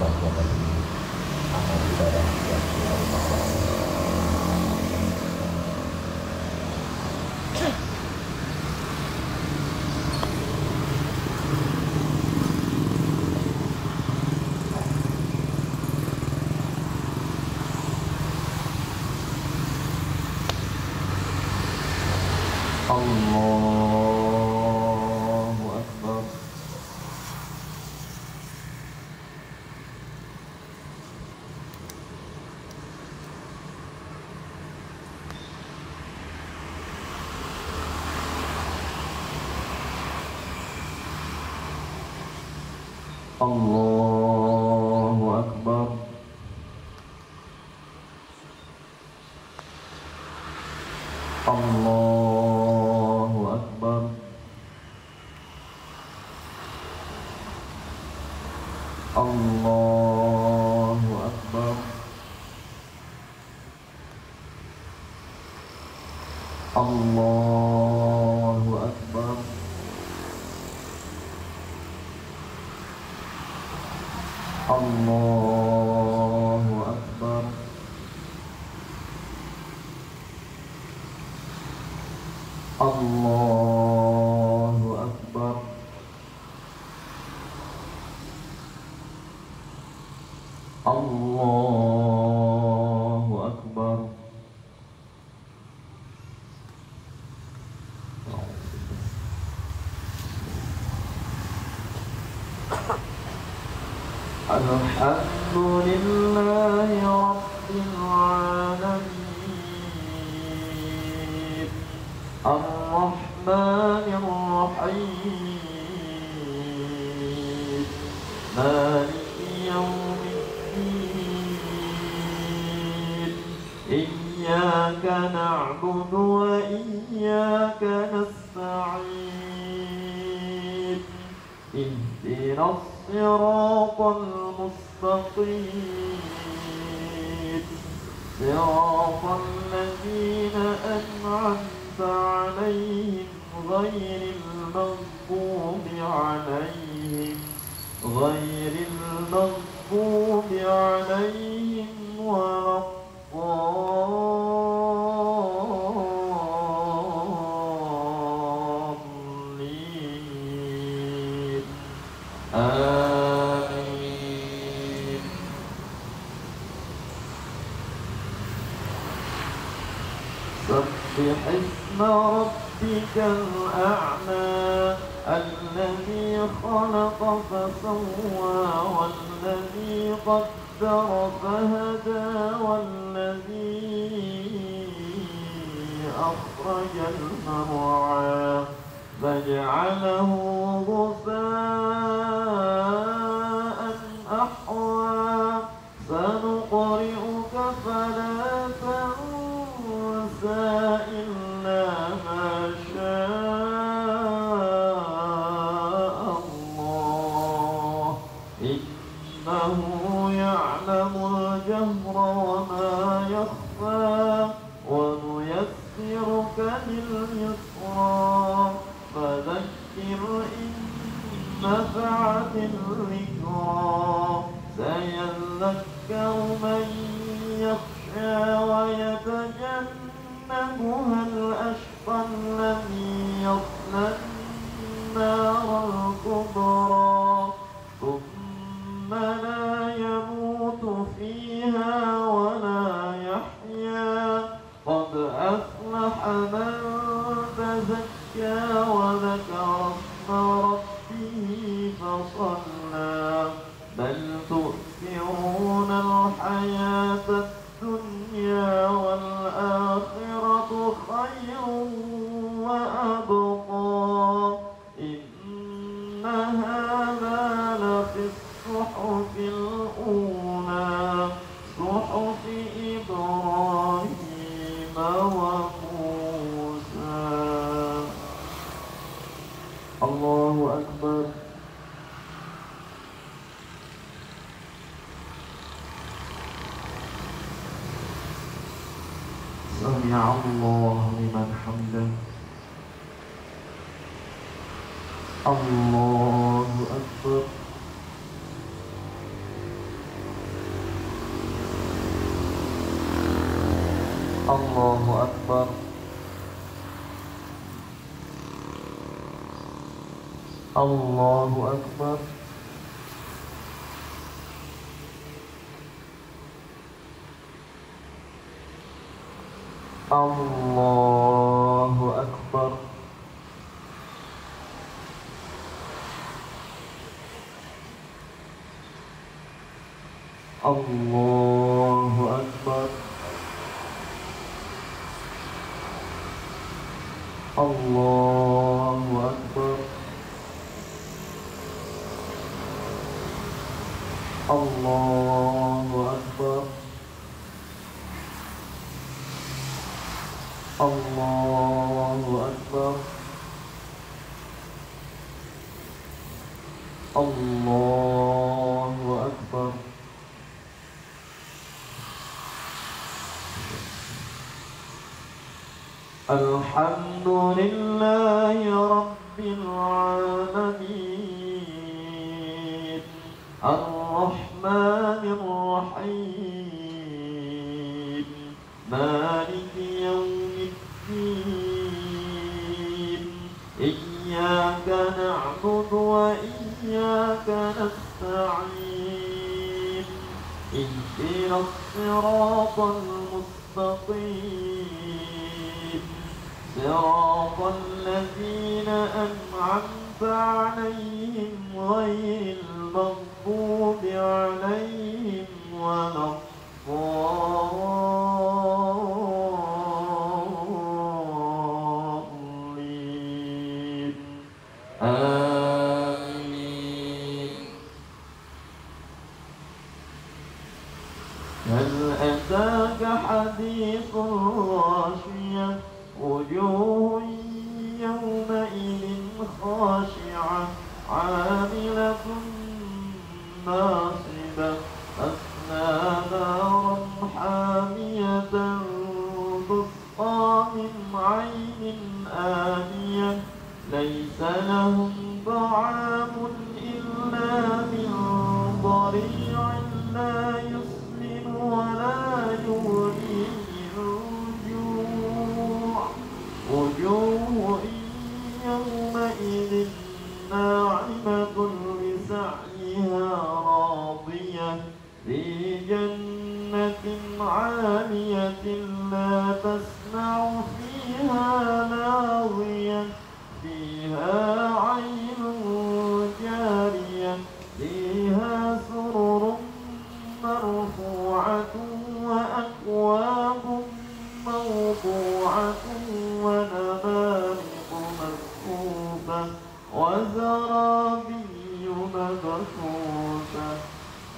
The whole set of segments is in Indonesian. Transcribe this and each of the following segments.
bagian dari amal ibadah yang Allah. Allahu Akbar. Allahu Akbar. Allahu Akbar. Allahu Akbar. Allahu Akbar. Allahu Akbar. Allahu Akbar. Allahu Akbar. Alhamdulillahi Rabbil Alamin, Ar-Rahmanir Rahim, Maliki Yawmiddin, Iyyaka na'budu wa iyyaka nasta'in, Ihdinas siratal mustaqim, siratal ladzina an'amta 'alaihim ghairil maghdubi 'alaihim waladdallin. Amin. Sabbih isma rabbikal a'la, الذي خلق فسوى والذي قدر فهدى والذي أخرج المرعى فجعله غثاء أحوى سنقرئك فلا تنسى إلا ما شاء الله إنه يعلم الجهر وما يخفى ونيسرك لليسرى فذكر إن نفعت الذكرى سيذكر من يخشى ويتجنبها الأشقى الذي يصلى النار الكبرى ثم لا يموت فيها ولا يحيا قد أفلح من تزكى وذكر اسم ربه فصلى بل تؤثرون الحياة الدنيا والآخرة خير وأبقى إن هذا لفي الصحف الأولى صحف إبراهيم وموسى. الله أكبر. سمع الله لمن حمده. الله أكبر. الله أكبر. الله أكبر. الله أكبر. الله أكبر. الله أكبر. الله أكبر. الله أكبر. الله أكبر. الحمد لله رب العالمين الرحمن الرحيم مالك يوم الدين إياك نعبد وإياك نستعين اهدنا الصراط المستقيم صراط الذين أنعمت عليهم غير المغضوب عليهم ولا الضالين آمين. هل أتاك حديث الغاشية وجوه يومئذ خاشعة عاملة ناصبة تصلى نارا حامية تسقى من عين آنية ليس لهم طعام إلا من ضريع لا يسمن ولا يغني من جوع وجوه يومئذ ناعمة لسعيها راضية في جنة عالية لا تسمع فيها لاغية فيها عين جارية فيها سرر مرفوعة وأكواب موضوعة ونمارق مصفوفة وزرابي مبثوثة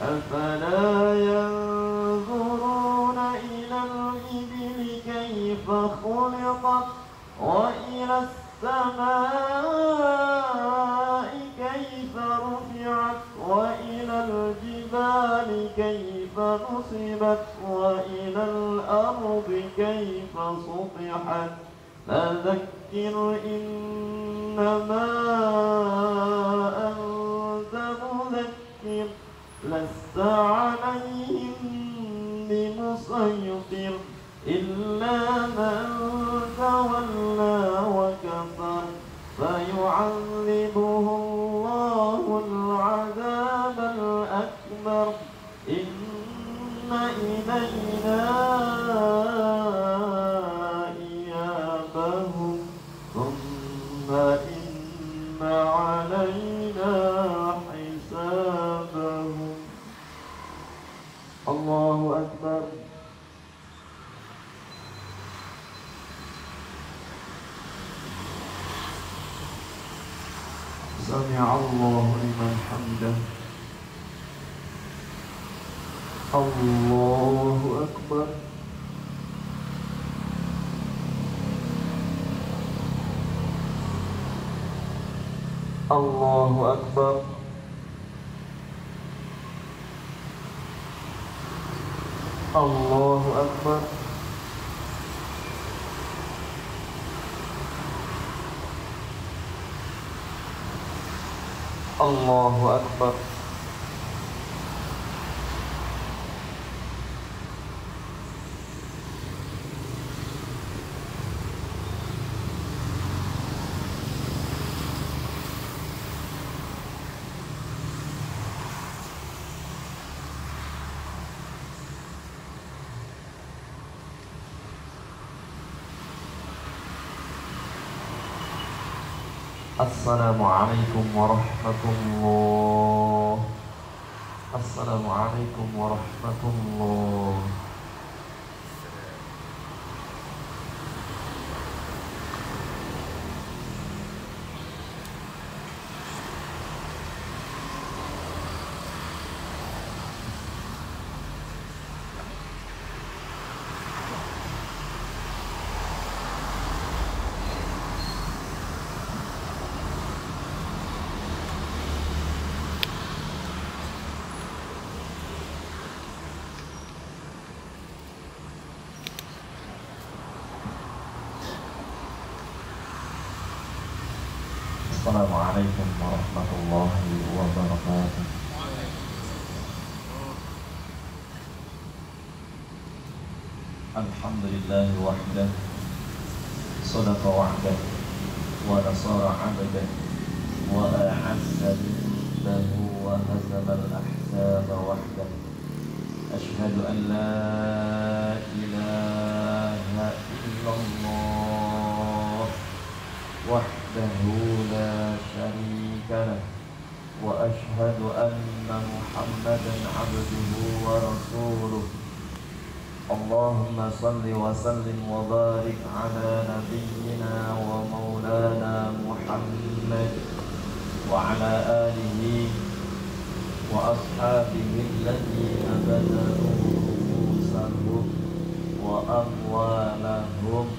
أفلا ينظرون إلى الإبل كيف خلقت وإلى السماء كيف رفعت وإلى الجبال كيف نصبت وإلى الأرض كيف سطحت فذكر إنما أنت مذكر لست عليهم بمسيطر إلا من تولى وكفر فيعذبه الله العذاب الأكبر إن إلينا إيابهم ثم إن علينا حسابهم. الله أكبر. سمع الله لمن حمده. الله أكبر. الله أكبر. الله أكبر. الله أكبر. Assalamualaikum warahmatullah. Assalamualaikum warahmatullah. Assalamualaikum warahmatullahi wabarakatuh. Alhamdulillah wahdah, sadaqa wa'dah, wa nasara 'abdah, wa a'azza lahu wa hazama al-ahzaba wahdah. Ashhadu an la ilaha illallah wahdahu la syarika lah, wa ashhadu anna Muhammadan 'abduhu wa rasuluh. Allahumma salli wa sallim wa barik ala nabiyyina wa maulana Muhammad wa ala alihi wa ashabihi alladhina badalu rusahum wa amwalahum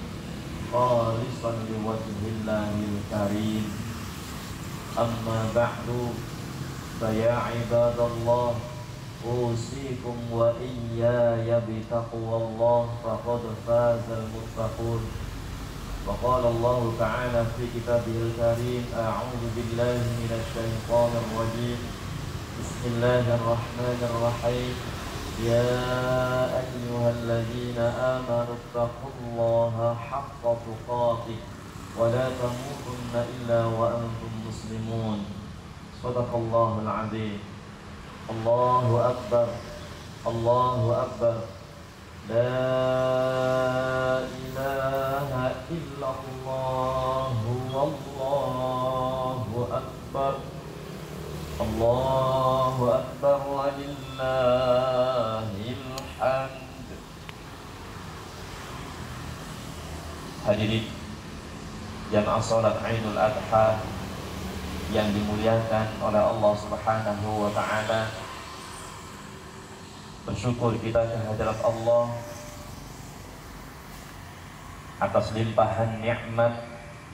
khalisan liwajhillahil karim. Amma ba'du, fa ya ibadallah, usikum wa iyaya bitaqwallah, faqad fazal muttaqun. Wa qala Allah ta'ala fi kitabihil karim, a'udzu billahi minasy syaithanir rajim. Bismillahirrahmanirrahim. Ya ayyuhalladzina amanu taqullaha haqqa tuqatih wa la tamutunna illa wa antum muslimun. Shadaqallahul 'adzim. Allahu akbar, Allahu akbar. La ilaha illallah, wallahu akbar. Allahu akbar walillahil hamd. Hadirin jamaah salat Idul Adha yang dimuliakan oleh Allah Subhanahu wa ta'ala, bersyukur kita kehadirat Allah atas limpahan nikmat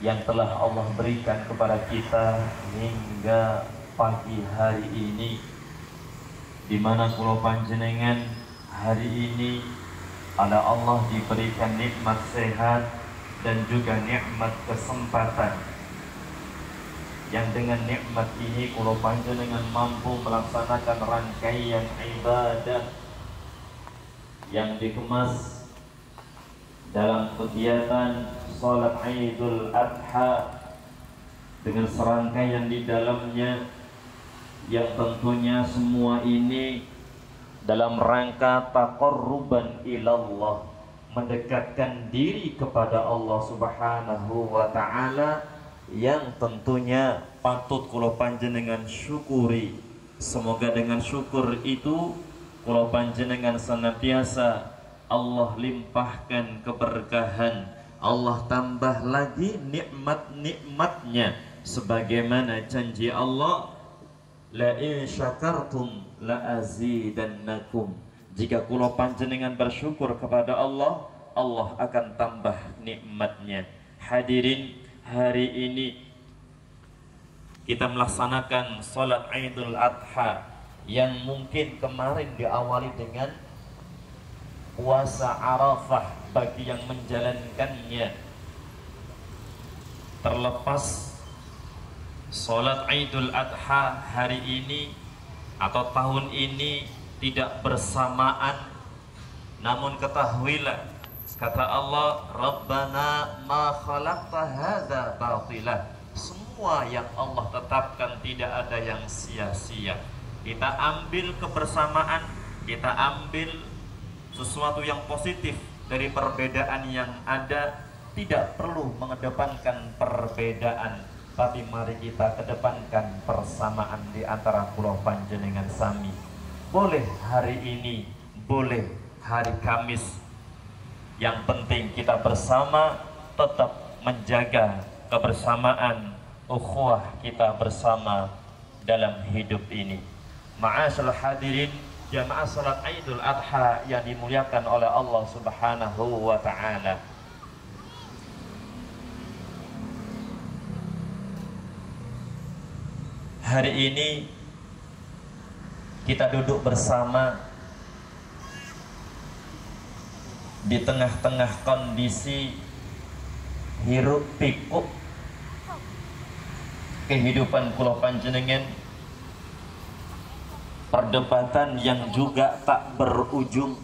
yang telah Allah berikan kepada kita hingga pagi hari ini, di mana kula panjenengan hari ini oleh Allah diberikan nikmat sehat dan juga nikmat kesempatan, yang dengan nikmat ini kula panjenengan mampu melaksanakan rangkaian ibadah yang dikemas dalam kegiatan salat Idul Adha dengan serangkaian di dalamnya, yang tentunya semua ini dalam rangka taqarruban ilallah, mendekatkan diri kepada Allah Subhanahu wa ta'ala, yang tentunya patut kula panjenengan syukuri. Semoga dengan syukur itu kula panjenengan senantiasa Allah limpahkan keberkahan, Allah tambah lagi nikmat-nikmatnya, sebagaimana janji Allah, la in syakartum la azidannakum. Jika kula panjenengan bersyukur kepada Allah, Allah akan tambah nikmatnya. Hadirin, hari ini kita melaksanakan salat Idul Adha yang mungkin kemarin diawali dengan puasa Arafah bagi yang menjalankannya. Terlepas salat Idul Adha hari ini atau tahun ini tidak bersamaan, namun ketahuilah, kata Allah, Rabbana ma khalaqta hadza batilah. Semua yang Allah tetapkan tidak ada yang sia-sia. Kita ambil kebersamaan, kita ambil sesuatu yang positif dari perbedaan yang ada. Tidak perlu mengedepankan perbedaan, tapi mari kita kedepankan persamaan di antara kula panjenengan sami. Boleh hari ini, boleh hari Kamis, yang penting kita bersama tetap menjaga kebersamaan ukhuwah kita bersama dalam hidup ini. Ma'asyiral hadirin, jamaah salat Idul Adha yang dimuliakan oleh Allah Subhanahu wa taala. Hari ini kita duduk bersama di tengah-tengah kondisi hiruk pikuk kehidupan kula panjenengan, perdebatan yang juga tak berujung,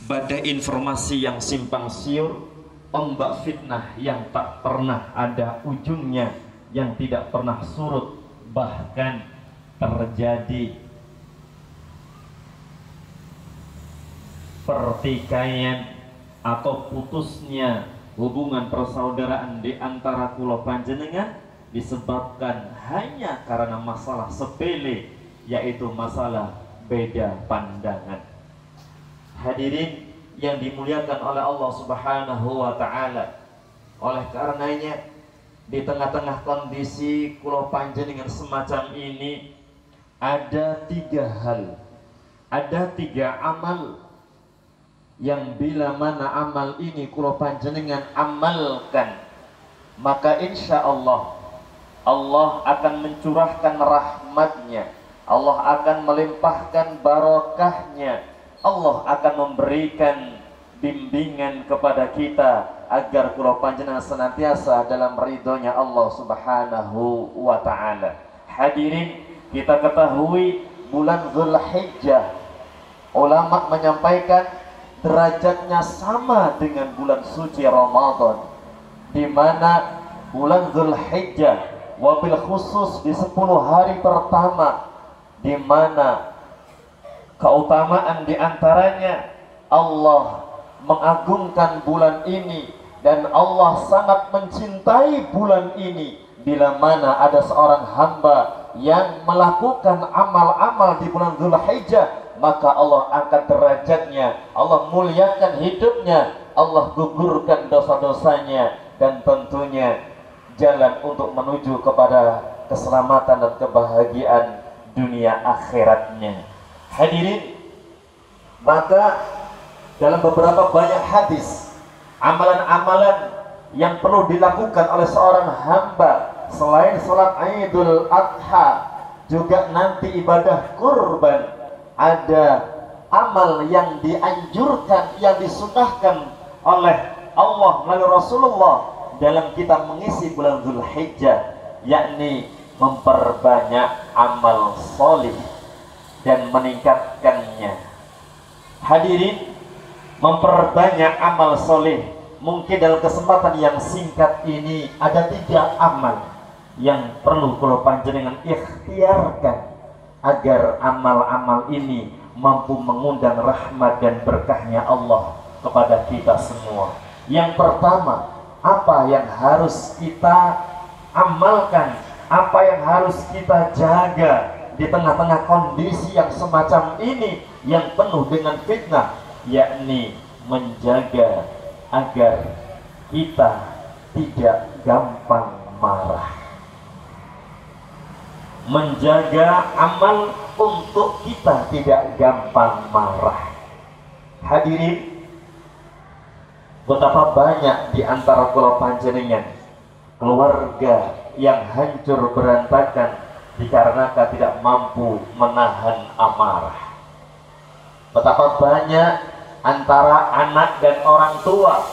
badai informasi yang simpang siur, ombak fitnah yang tak pernah ada ujungnya, yang tidak pernah surut, bahkan terjadi pertikaian atau putusnya hubungan persaudaraan di antara kula panjenengan disebabkan hanya karena masalah sepele, yaitu masalah beda pandangan. Hadirin yang dimuliakan oleh Allah Subhanahu wa taala, oleh karenanya di tengah-tengah kondisi kula panjenengan semacam ini ada 3 hal, ada 3 amal yang bila mana amal ini kula panjenengan amalkan, maka insya Allah Allah akan mencurahkan rahmatnya, Allah akan melimpahkan barokahnya, Allah akan memberikan bimbingan kepada kita agar kula panjenengan senantiasa dalam ridhonya Allah Subhanahu wa taala. Hadirin, kita ketahui bulan Zulhijjah, ulama menyampaikan derajatnya sama dengan bulan suci Ramadan, di mana bulan Zulhijjah wabil khusus di 10 hari pertama, di mana keutamaan di antaranya Allah mengagungkan bulan ini, dan Allah sangat mencintai bulan ini bila mana ada seorang hamba yang melakukan amal-amal di bulan Zulhijjah, maka Allah angkat derajatnya, Allah muliakan hidupnya, Allah gugurkan dosa-dosanya, dan tentunya jalan untuk menuju kepada keselamatan dan kebahagiaan dunia akhiratnya. Hadirin, maka dalam beberapa banyak hadis, amalan-amalan yang perlu dilakukan oleh seorang hamba selain sholat Idul Adha, juga nanti ibadah kurban, ada amal yang dianjurkan, yang disunahkan oleh Allah melalui Rasulullah dalam kita mengisi bulan Zulhijjah, yakni memperbanyak amal solih dan meningkatkannya. Hadirin, memperbanyak amal soleh. Mungkin dalam kesempatan yang singkat ini ada 3 amal yang perlu kula panjenengan ikhtiarkan agar amal-amal ini mampu mengundang rahmat dan berkahnya Allah kepada kita semua. Yang pertama, apa yang harus kita amalkan, apa yang harus kita jaga di tengah-tengah kondisi yang semacam ini yang penuh dengan fitnah, yakni menjaga agar kita tidak gampang marah, menjaga amal untuk kita tidak gampang marah. Hadirin, betapa banyak di antara kula panjenengan keluarga yang hancur berantakan dikarenakan tidak mampu menahan amarah. Betapa banyak antara anak dan orang tua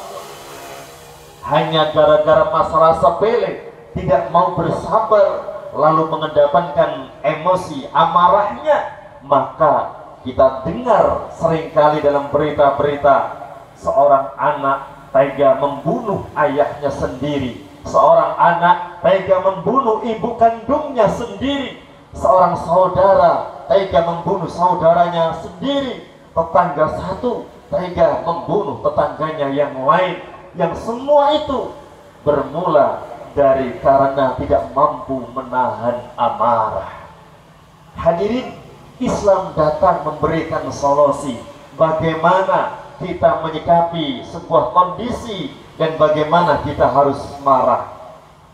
hanya gara-gara masalah sepele tidak mau bersabar, lalu mengedepankan emosi amarahnya. Maka kita dengar seringkali dalam berita-berita seorang anak tega membunuh ayahnya sendiri, seorang anak tega membunuh ibu kandungnya sendiri, seorang saudara tega membunuh saudaranya sendiri, tetangga satu tega membunuh tetangganya yang lain, yang semua itu bermula karena tidak mampu menahan amarah. Hadirin, Islam datang memberikan solusi bagaimana kita menyikapi sebuah kondisi dan bagaimana kita harus marah.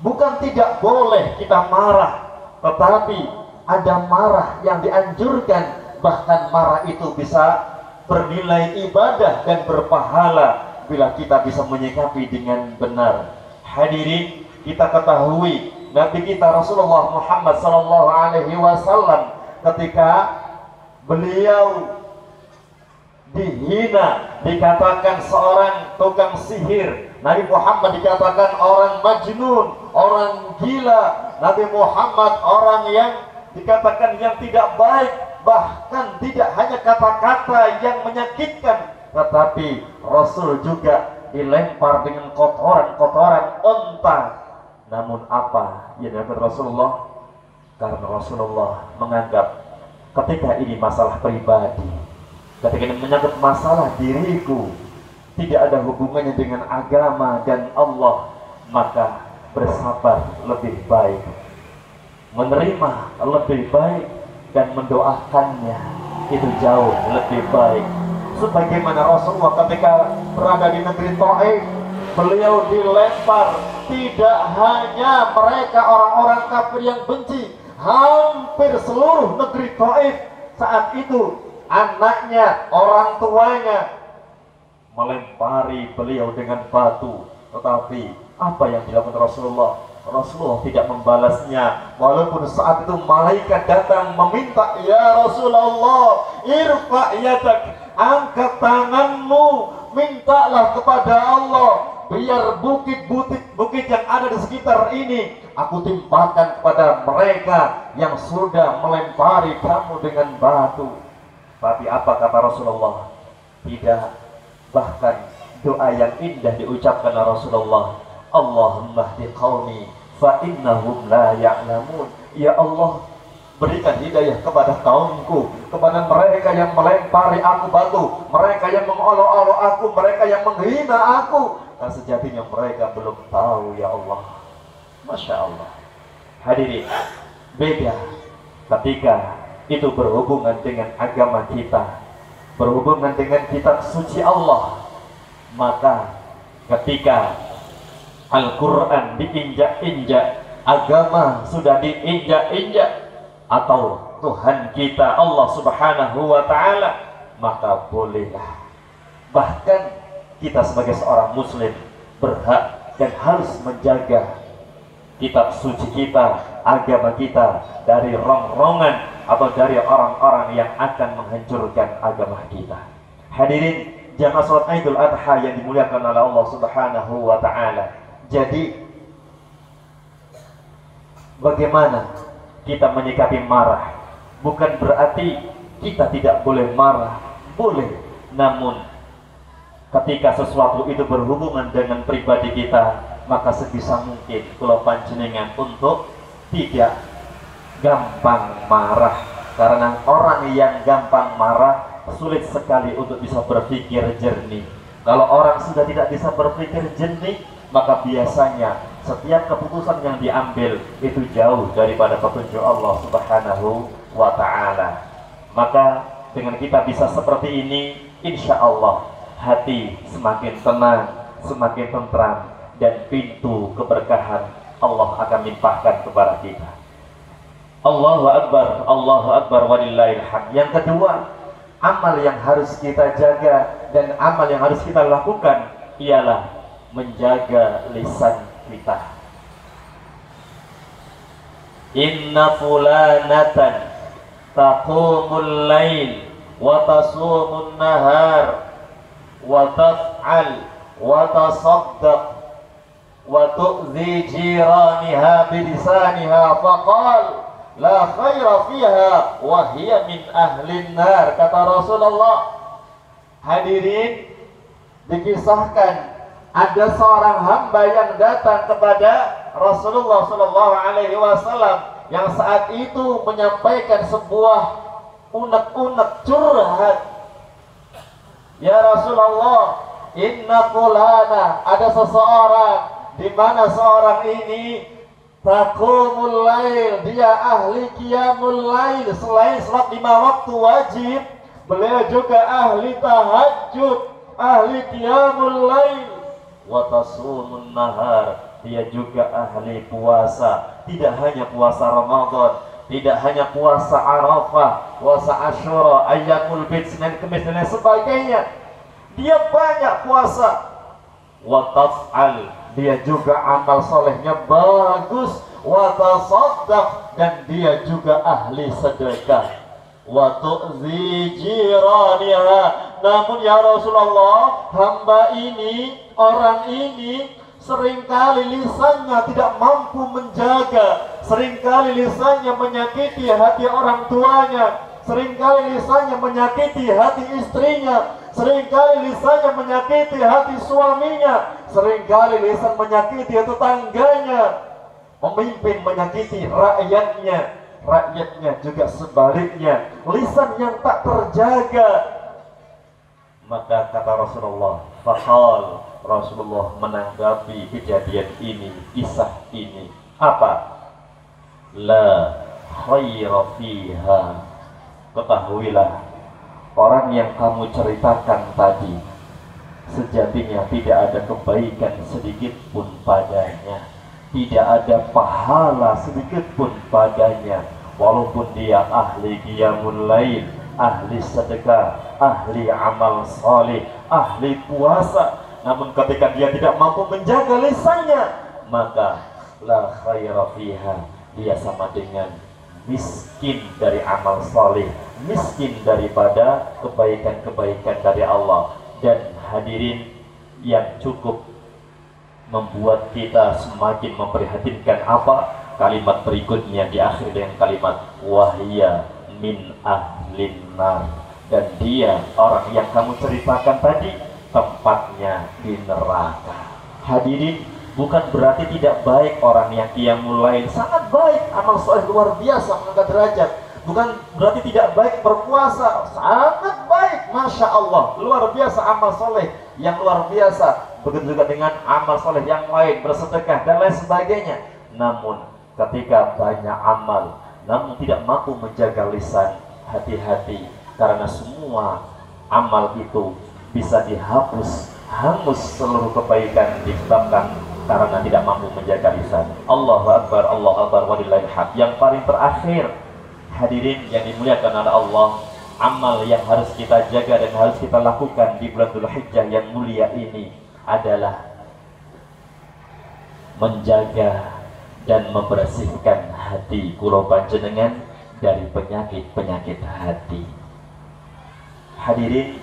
Bukan tidak boleh kita marah, tetapi ada marah yang dianjurkan. Bahkan marah itu bisa bernilai ibadah dan berpahala bila kita bisa menyikapi dengan benar. Hadirin, kita ketahui Nabi kita Rasulullah Muhammad SAW ketika beliau dihina, dikatakan seorang tukang sihir, Nabi Muhammad dikatakan orang majnun, orang gila, Nabi Muhammad orang yang dikatakan yang tidak baik. Bahkan tidak hanya kata-kata yang menyakitkan, tetapi Rasul juga dilempar dengan kotoran-kotoran onta. Namun apa yang dilakukan Rasulullah? Karena Rasulullah menganggap ketika ini masalah pribadi, ketika ini menyangkut masalah diriku, tidak ada hubungannya dengan agama dan Allah, maka bersabar lebih baik, menerima lebih baik, dan mendoakannya itu jauh lebih baik. Sebagaimana Rasulullah ketika berada di negeri Taif, beliau dilempar. Tidak hanya mereka orang-orang kafir yang benci, hampir seluruh negeri Taif saat itu, anaknya, orang tuanya melempari beliau dengan batu. Tetapi apa yang dilakukan Rasulullah? Rasulullah tidak membalasnya, walaupun saat itu malaikat datang meminta, ya Rasulullah, irfa yadak, angkat tanganmu, mintalah kepada Allah, biar bukit-bukit yang ada di sekitar ini aku timpakan kepada mereka yang sudah melempari kamu dengan batu. Tapi apa kata Rasulullah? Tidak. Bahkan doa yang indah diucapkan oleh Rasulullah, Allahumma hdi qaumi fa innahum la ya'lamun. Ya Allah, berikan hidayah kepada kaumku, kepada mereka yang melempari aku batu, mereka yang mengolok-olok aku, mereka yang menghina aku, dan sejatinya mereka belum tahu, ya Allah. Masya Allah. Hadirin, beda ketika itu berhubungan dengan agama kita, berhubungan dengan kitab suci Allah. Maka ketika Al-Quran diinjak-injak, agama sudah diinjak-injak, atau Tuhan kita Allah Subhanahu wa Ta'ala, maka bolehlah. Bahkan kita sebagai seorang muslim berhak dan harus menjaga kitab suci kita, agama kita, dari rongrongan atau dari orang-orang yang akan menghancurkan agama kita. Hadirin jamaah salat Idul Adha yang dimuliakan oleh Allah Subhanahu wa Ta'ala. Jadi bagaimana kita menyikapi marah? Bukan berarti kita tidak boleh marah, boleh. Namun ketika sesuatu itu berhubungan dengan pribadi kita, maka sebisa mungkin kula panjenengan untuk tidak gampang marah. Karena orang yang gampang marah sulit sekali untuk bisa berpikir jernih. Kalau orang sudah tidak bisa berpikir jernih, maka biasanya setiap keputusan yang diambil itu jauh daripada petunjuk Allah Subhanahu wa Ta'ala. Maka dengan kita bisa seperti ini, insya Allah hati semakin tenang, semakin tentram, dan pintu keberkahan Allah akan limpahkan kepada kita. Allahu Akbar walillahil hamd. Yang kedua, amal yang harus kita jaga dan amal yang harus kita lakukan ialah menjaga lisan kita. Inna fulanatan taqumul lail wa tasumun nahar wa taf'al wa tasaddaq wa tu'zi jiraniha bilisaniha faqal la khaira fiha wa hiya min ahlin nar, kata Rasulullah. Hadirin, dikisahkan ada seorang hamba yang datang kepada Rasulullah SAW yang saat itu menyampaikan sebuah unek-unek curhat. Ya Rasulullah, inna fulana, ada seseorang di mana seorang ini taqumul lail, dia ahli qiyamul lail. Selain salat 5 waktu wajib, beliau juga ahli tahajud, ahli qiyamul lail. Wa tasumun nahar, dia juga ahli puasa. Tidak hanya puasa Ramadan, tidak hanya puasa Arafah, puasa Asyura, Ayyamul Bid, Senin Kamis dan sebagainya. Dia banyak puasa. Wa taf'al, dia juga amal solehnya bagus. Wa tasaddaq, dan dia juga ahli sedekah. Wa tu'zi jiraniha, namun ya Rasulullah, hamba ini, orang ini seringkali lisannya tidak mampu menjaga, seringkali lisannya menyakiti hati orang tuanya, seringkali lisannya menyakiti hati istrinya, seringkali lisannya menyakiti hati suaminya, seringkali lisan menyakiti tetangganya, memimpin menyakiti rakyatnya, rakyatnya juga sebaliknya, lisan yang tak terjaga. Maka kata Rasulullah, faqal, Rasulullah menanggapi kejadian ini, kisah ini, apa? La khaira fiha, ketahuilah, orang yang kamu ceritakan tadi sejatinya tidak ada kebaikan sedikit pun padanya, tidak ada pahala sedikit pun padanya, walaupun dia ahli qiyamul lail, ahli sedekah, ahli amal saleh, ahli puasa. Namun ketika dia tidak mampu menjaga lisannya, maka la khaira fiha, dia sama dengan miskin dari amal saleh, miskin daripada kebaikan-kebaikan dari Allah. Dan hadirin yang cukup membuat kita semakin memprihatinkan apa? Kalimat berikutnya di akhir dengan kalimat wahya min ahlin nar, dan dia orang yang kamu ceritakan tadi tempatnya di neraka. Hadirin, bukan berarti tidak baik orang yang qiyamul lail, sangat baik, amal soleh luar biasa mengangkat derajat. Bukan berarti tidak baik berpuasa, sangat baik, masya Allah, luar biasa amal soleh yang luar biasa. Begitu juga dengan amal soleh yang lain, bersedekah dan lain sebagainya. Namun ketika banyak amal, namun tidak mampu menjaga lisan, hati-hati, karena semua amal itu bisa dihapus, hangus seluruh kebaikan disebabkan karena tidak mampu menjaga lisan. Allahu Akbar, Allahu Akbar, walillahil hamd. Yang paling terakhir, hadirin yang dimuliakan oleh Allah, amal yang harus kita jaga dan harus kita lakukan di bulan Dzulhijjah yang mulia ini adalah menjaga dan membersihkan hati kula panjenengan dari penyakit-penyakit hati. Hadirin,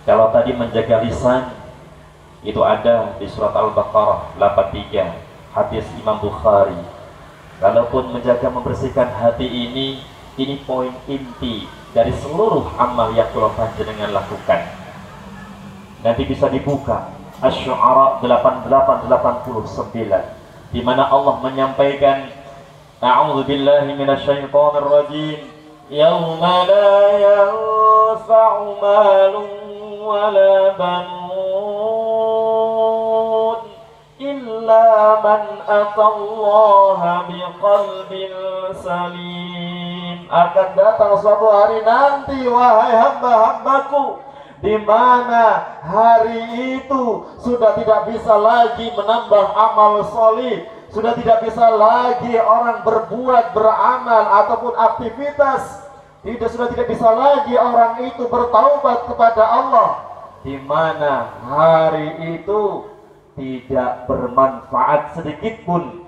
kalau tadi menjaga lisan itu ada di surat Al-Baqarah 83, hadis Imam Bukhari. Kalaupun menjaga membersihkan hati ini poin inti dari seluruh amal yang kula panjenengan lakukan. Nanti bisa dibuka Asy-Syu'ara 88-89, di mana Allah menyampaikan, A'udzubillahi minasyaitonir rajim, yauma la yanfa'u malun wala banun illa man atallaha biqalbin salim. Akan datang suatu hari nanti, wahai hamba-hambaku, di mana hari itu sudah tidak bisa lagi menambah amal solih, sudah tidak bisa lagi orang berbuat, beramal ataupun aktivitas, sudah tidak bisa lagi orang itu bertaubat kepada Allah, di mana hari itu tidak bermanfaat sedikit pun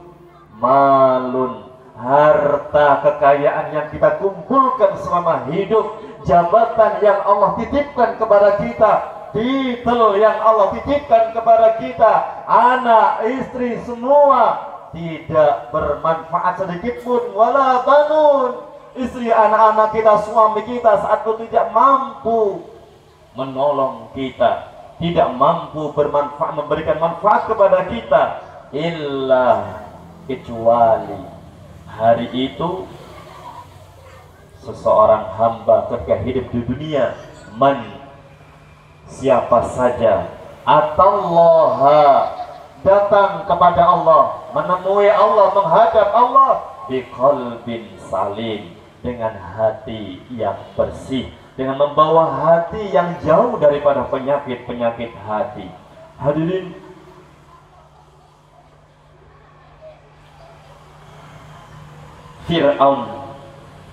malun, harta kekayaan yang kita kumpulkan selama hidup, jabatan yang Allah titipkan kepada kita, titel yang Allah titipkan kepada kita, anak, istri, semua tidak bermanfaat sedikit pun. Wala banun, istri, anak-anak kita, suami kita saat itu tidak mampu menolong kita, tidak mampu bermanfaat, memberikan manfaat kepada kita, illa, kecuali hari itu seseorang hamba ketika hidup di dunia, man, siapa saja, atallaha, datang kepada Allah, menemui Allah, menghadap Allah biqalbin salim, dengan hati yang bersih, dengan membawa hati yang jauh daripada penyakit-penyakit hati. Hadirin, Fir'aun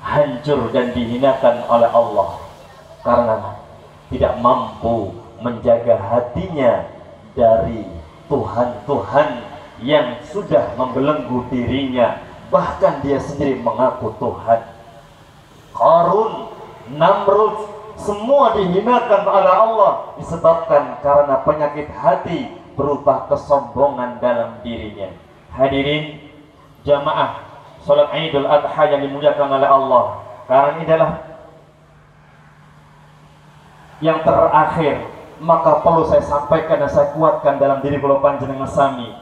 hancur dan dihinakan oleh Allah karena tidak mampu menjaga hatinya dari Tuhan-Tuhan yang sudah membelenggu dirinya, bahkan dia sendiri mengaku Tuhan. Qarun, Namrud, semua dihinakan oleh Allah disebabkan karena penyakit hati berupa kesombongan dalam dirinya. Hadirin jamaah salat Idul Adha yang dimuliakan oleh Allah, karena ini adalah yang terakhir, maka perlu saya sampaikan dan saya kuatkan dalam diri kula panjenengan sami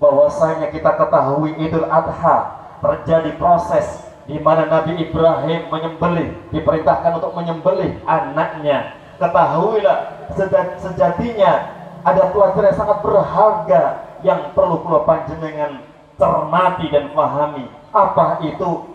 bahwasanya kita ketahui Idul Adha terjadi proses di mana Nabi Ibrahim menyembelih, diperintahkan untuk menyembelih anaknya. Ketahuilah sejatinya ada pelajaran yang sangat berharga yang perlu kula panjenengan cermati dan pahami. Apa itu?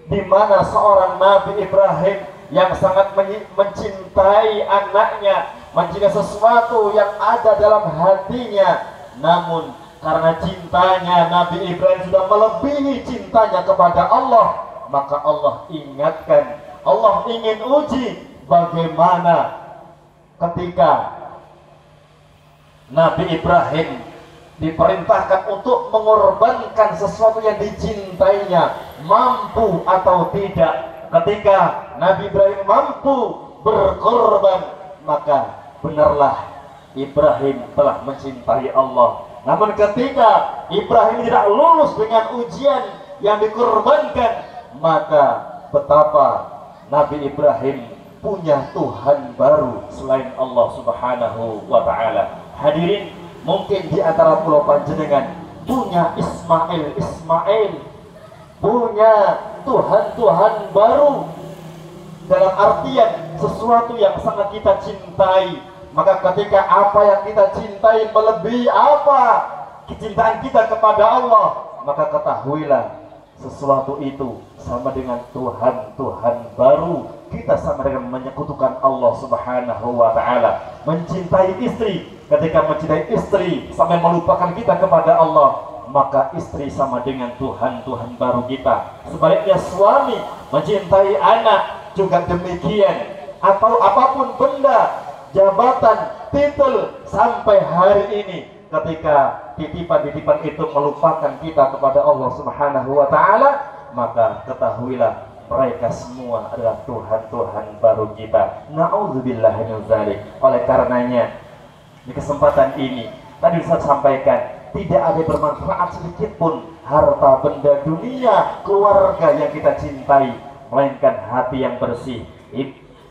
Di mana seorang Nabi Ibrahim yang sangat mencintai anaknya, mencintai sesuatu yang ada dalam hatinya, namun karena cintanya Nabi Ibrahim sudah melebihi cintanya kepada Allah, maka Allah ingatkan, Allah ingin uji bagaimana ketika Nabi Ibrahim diperintahkan untuk mengorbankan sesuatu yang dicintainya, mampu atau tidak. Ketika Nabi Ibrahim mampu berkorban, maka benarlah Ibrahim telah mencintai Allah. Namun ketika Ibrahim tidak lulus dengan ujian yang dikorbankan, maka betapa Nabi Ibrahim punya Tuhan baru selain Allah Subhanahu wa ta'ala. Hadirin, mungkin di antara pulau panjenengan punya Ismail, punya Tuhan-Tuhan baru, dalam artian sesuatu yang sangat kita cintai. Maka ketika apa yang kita cintai melebihi apa kecintaan kita kepada Allah, maka ketahuilah sesuatu itu sama dengan Tuhan-Tuhan baru. Kita sama dengan menyekutukan Allah Subhanahu wa ta'ala. Mencintai istri, ketika mencintai istri sampai melupakan kita kepada Allah, maka istri sama dengan Tuhan-Tuhan baru kita. Sebaliknya suami mencintai anak juga demikian. Atau apapun benda, jabatan, titel, sampai hari ini ketika titipan-titipan itu melupakan kita kepada Allah Subhanahu wa ta'ala, maka ketahuilah mereka semua adalah Tuhan-Tuhan baru kita. Na'udzubillah min dzalik. Oleh karenanya di kesempatan ini tadi saya sampaikan, tidak ada bermanfaat sedikit pun harta benda dunia, keluarga yang kita cintai, melainkan hati yang bersih.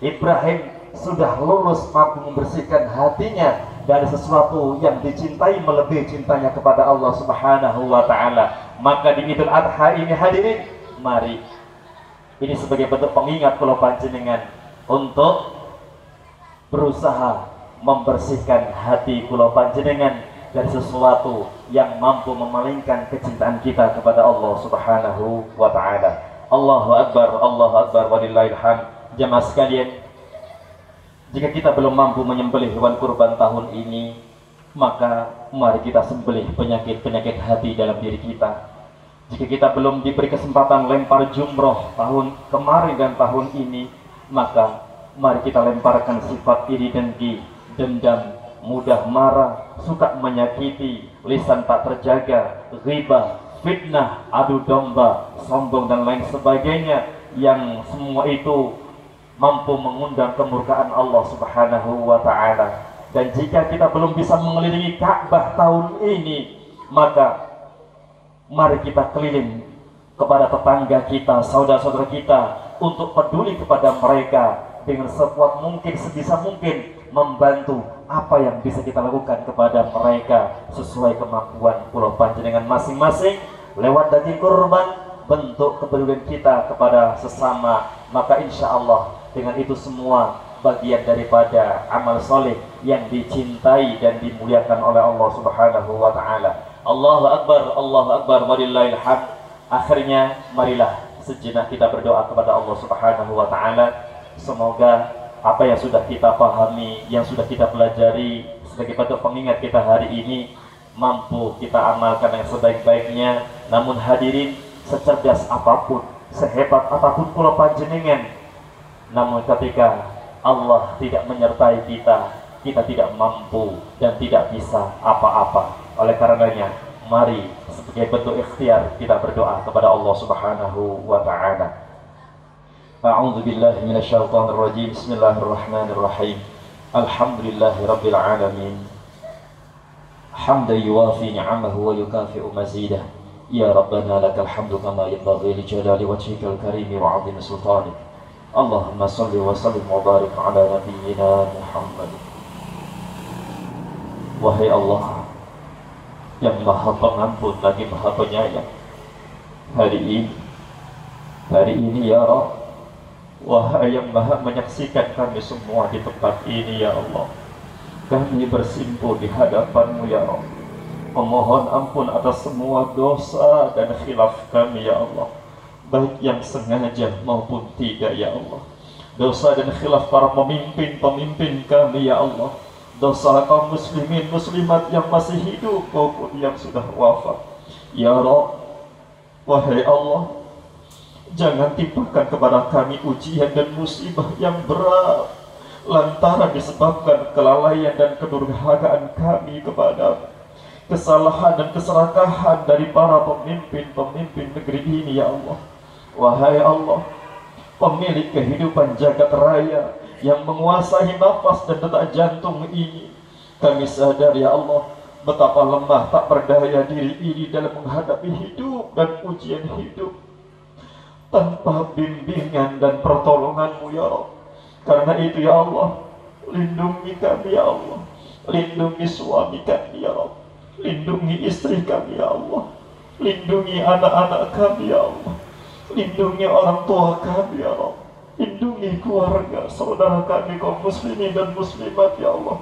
Ibrahim sudah lulus mampu membersihkan hatinya dari sesuatu yang dicintai melebihi cintanya kepada Allah Subhanahu wa ta'ala. Maka di Idul Adha ini hadirin, mari ini sebagai bentuk pengingat kula panjenengan untuk berusaha membersihkan hati kula panjenengan dari sesuatu yang mampu memalingkan kecintaan kita kepada Allah Subhanahu wa ta'ala. Allahu Akbar walillahil hamd. Jamaah sekalian, jika kita belum mampu menyembelih hewan kurban tahun ini, maka mari kita sembelih penyakit-penyakit hati dalam diri kita. Jika kita belum diberi kesempatan lempar jumroh tahun kemarin dan tahun ini, maka mari kita lemparkan sifat iri dengki, dendam, mudah marah, suka menyakiti, lisan tak terjaga, ghibah, fitnah, adu domba, sombong dan lain sebagainya, yang semua itu mampu mengundang kemurkaan Allah Subhanahu wa ta'ala. Dan jika kita belum bisa mengelilingi Ka'bah tahun ini, maka mari kita keliling kepada tetangga kita, saudara-saudara kita, untuk peduli kepada mereka dengan sekuat mungkin, sebisa mungkin membantu apa yang bisa kita lakukan kepada mereka sesuai kemampuan pulau panjenengan masing-masing. Lewat daging kurban, bentuk kepedulian kita kepada sesama, maka insya Allah dengan itu semua bagian daripada amal soleh yang dicintai dan dimuliakan oleh Allah Subhanahu wa taala. Allahu Akbar, walillahil hamd. Akhirnya marilah sejenak kita berdoa kepada Allah Subhanahu wa taala. Semoga apa yang sudah kita pahami, yang sudah kita pelajari sebagai bentuk pengingat kita hari ini mampu kita amalkan yang sebaik-baiknya. Namun hadirin, secerdas apapun, sehebat apapun kula panjenengan, namun ketika Allah tidak menyertai kita, kita tidak mampu dan tidak bisa apa-apa. Oleh karenanya, mari sebagai bentuk ikhtiar kita berdoa kepada Allah Subhanahu wa taala. A'udzu billahi minasyaitonir rajim. Bismillahirrahmanirrahim. Alhamdulillahirabbil alamin. Hamdan yuwafi ni'amahu wa yukafi'u mazidah. Ya Rabbana lakal hamdu kama yanbaghi li jalali wajhikal karim wa 'azimi sultanik. Allahumma shalli wa sallim wa barik ala nabiyyina Muhammad. Wahai Allah yang Maha Pengampun lagi Maha Penyayang, hari ini ya Rabb, wahai yang Maha menyaksikan kami semua di tempat ini ya Allah, kami bersimpuh di hadapan-Mu ya Rabb, memohon ampun atas semua dosa dan khilaf kami ya Allah, baik yang sengaja maupun tidak ya Allah. Dosa dan khilaf para pemimpin kami ya Allah, dosa kaum muslimin muslimat yang masih hidup maupun yang sudah wafat ya Rabb. Wahai Allah, jangan timpakan kepada kami ujian dan musibah yang berat lantaran disebabkan kelalaian dan kedurhakaan kami kepada kesalahan dan keserakahan dari para pemimpin negeri ini ya Allah. Wahai Allah, pemilik kehidupan jagat raya yang menguasai nafas dan detak jantung ini, kami sadar ya Allah betapa lemah tak berdaya diri ini dalam menghadapi hidup dan ujian hidup tanpa bimbingan dan pertolongan-Mu ya Allah. Karena itu ya Allah, lindungi kami ya Allah, lindungi suami kami ya Allah, lindungi istri kami ya Allah, lindungi anak-anak kami ya Allah, lindungi orang tua kami ya Allah, lindungi keluarga saudara kami kaum muslimin dan muslimat ya Allah.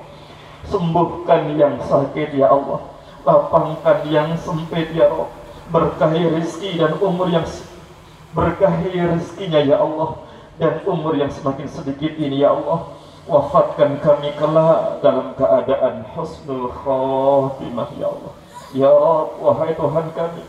Sembuhkan yang sakit ya Allah, lapangkan yang sempit ya Allah, berkahi rezeki dan umur yang berkahi rezekinya ya Allah, dan umur yang semakin sedikit ini ya Allah. Wafatkan kami kelak dalam keadaan husnul khotimah ya Allah. Ya Rabb, wahai Tuhan kami,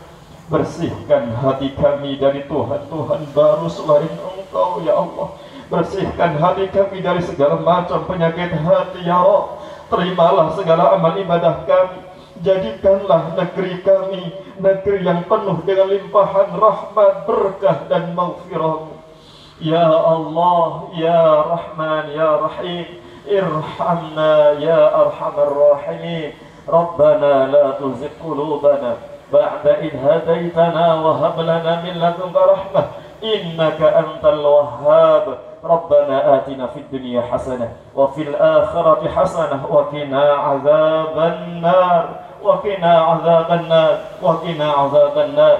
bersihkan hati kami dari Tuhan baru selain Engkau ya Allah. Bersihkan hati kami dari segala macam penyakit hati ya Rabb. Terimalah segala amal ibadah kami. Jadikanlah negeri kami negeri yang penuh dengan limpahan rahmat, berkah dan maghfirah. Ya Allah, Ya Rahman, Ya Rahim, irhamna ya arhamar rahimin. Rabbana la tuzigh qulubana ba'da idh hadaitana wa hab lana min ladunka rahmah innaka antal wahhab. Rabbana atina fid dunya hasanah wa fil akhirati hasanah wa qina azaban nar wa qina azaban nar wa qina azaban nar.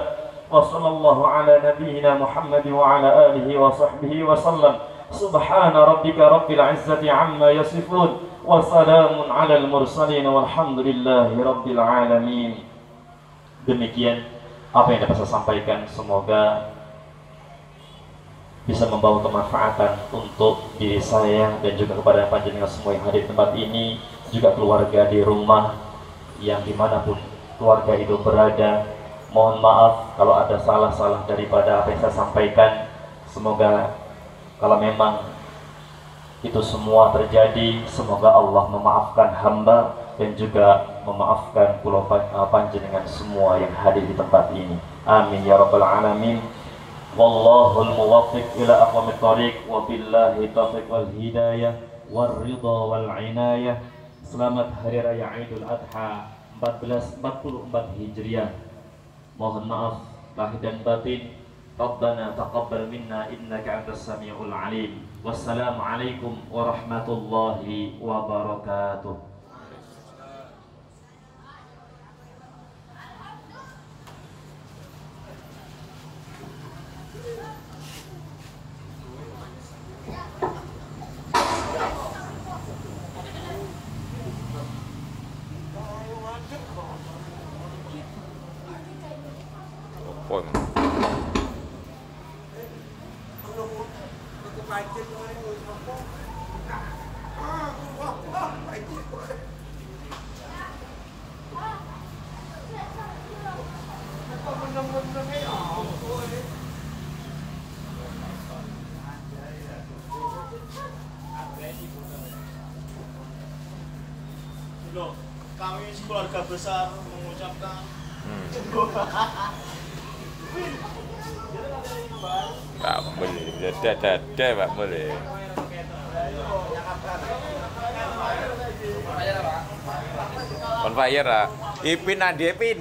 Wa sallallahu ala nabiyyina Muhammad wa ala alihi wa sahbihi wa sallam. Subhana rabbika rabbil izzati amma yasifun wa salamun ala al mursalin walhamdulillahi rabbil alamin. Demikian apa yang dapat saya sampaikan, semoga bisa membawa kemanfaatan untuk diri saya dan juga kepada panjenengan semua yang hadir di tempat ini, juga keluarga di rumah yang dimanapun keluarga itu berada. Mohon maaf kalau ada salah-salah daripada apa yang saya sampaikan. Semoga kalau memang itu semua terjadi, semoga Allah memaafkan hamba dan juga memaafkan pulau panjenengan semua yang hadir di tempat ini. Amin ya rabbal alamin. Wallahul muwaffiq ila aqwamit thariq wa billahi taufiq wal hidayah war ridha wal inayah. Selamat hari raya Idul Adha 1444 Hijriah. Mohon maaf lahir dan batin. Rabbana taqabbal minna innaka antas samiul alim. Wassalamu alaikum warahmatullahi wabarakatuh. Loh, kami keluarga besar mengucapkan Pak boleh, dada Pak boleh. On fire ah. Ipin ade Ipin.